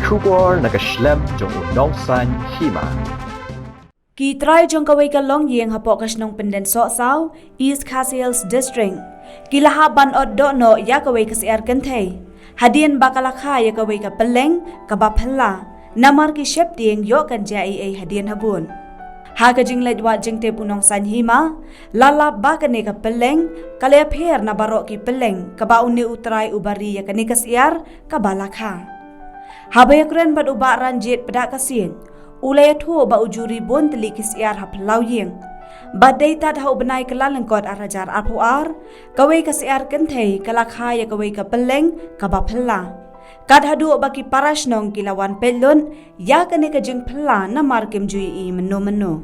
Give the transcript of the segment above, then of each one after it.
Kubor nakaslem jong unongsan hima. Kitray jong kaway kalong yeng hapokas nung pendenso saw East Khasi Hills District. Kilahaban od no ya kaway kasiar kentay. Hadian bakalakha ya kaway ka peleng kabaphala. Namar ki shep tieng yo kan jai ay hadian habun. Haga jing ledwa jing te punong san hima. Lala bakane ka peleng kalaya pher na barok ki peleng kabaun ni utray ubari ya kani kasiar kabalakha. Habay kren bad uba ranjit pada kasin. Ulay thu ba ujuri bon teli kisiar haplau yeng. Badai tad hau benai kelalang kot arajar arpuar. Kawai kasiar kentay kalakha ya kawai ka peleng kabaphala. Kad hadu baki parash nong kilawan pelon ya kane ka jing phla na markem jui i meno.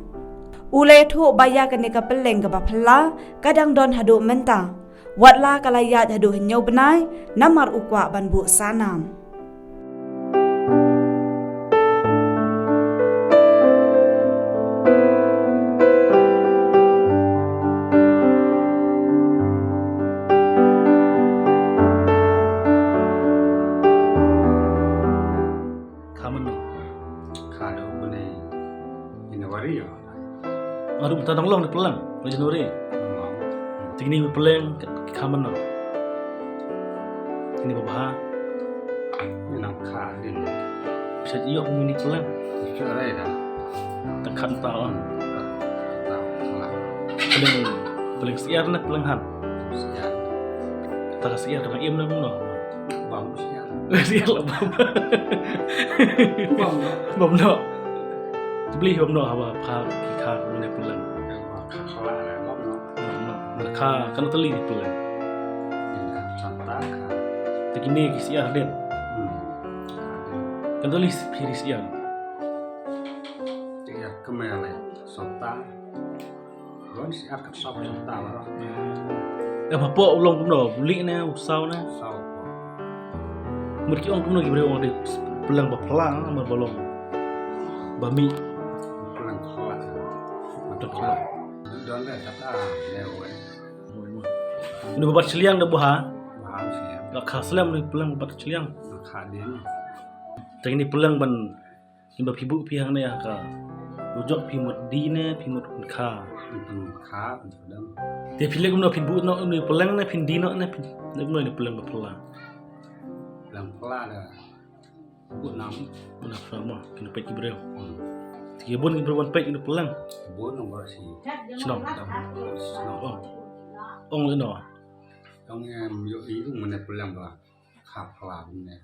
Ulay thu ba ya kane ka peleng kabaphala kadang don hadu menta. Watla kalayat hadu henyau benai namar ukwa banbu sanam. Aduh, tadang long ni pelang, ni Januari. Tingni pelang kaman no. Ini babaha. Ini nak kadin. Bisa iyo mini pelang. Bisa ada dah. Tekan tahun. Tahu lah. Pelang siar nak pelang han. Siar. Kata siar kena im nak no. Bang siar. Siar lah bang. Bang. Bang no. Beli bang no apa kah kah mana pelang. Kalau ada bang no. Kah kan teli pelang. Ini santai kan. Begini siar den. Kan teli pilih siar. Dia kemana? Santai. Kalau siar kat sop santai lah. Apa pok ulong kumno beli na usau na. Sop. Mereka orang kumno gimana orang deh pelang berpelang sama bolong. Bami. Pelan kelas. Betul kelas. Don dah kata lewat. Ini babat celiang dah buha. Mahal siar. Gak khaslam ni pelang babat celiang. Kadin. Tapi ini pelang ban ini ibu pihak ni ya ka. Ujok pimut di ne pimut kha. Itu kha dan. Dia pilih kumno pibu no ini pelang na pindi no na kumno ini pelang berpelang. Pelan kelas dah. Bunam. Mana sama kena pek kibrel. Tiga bun kibrel pek ini pelang. Bun nomor si. Senang. Senang. Ong le no. Trong em yo ý của mình là làm là khắp làm này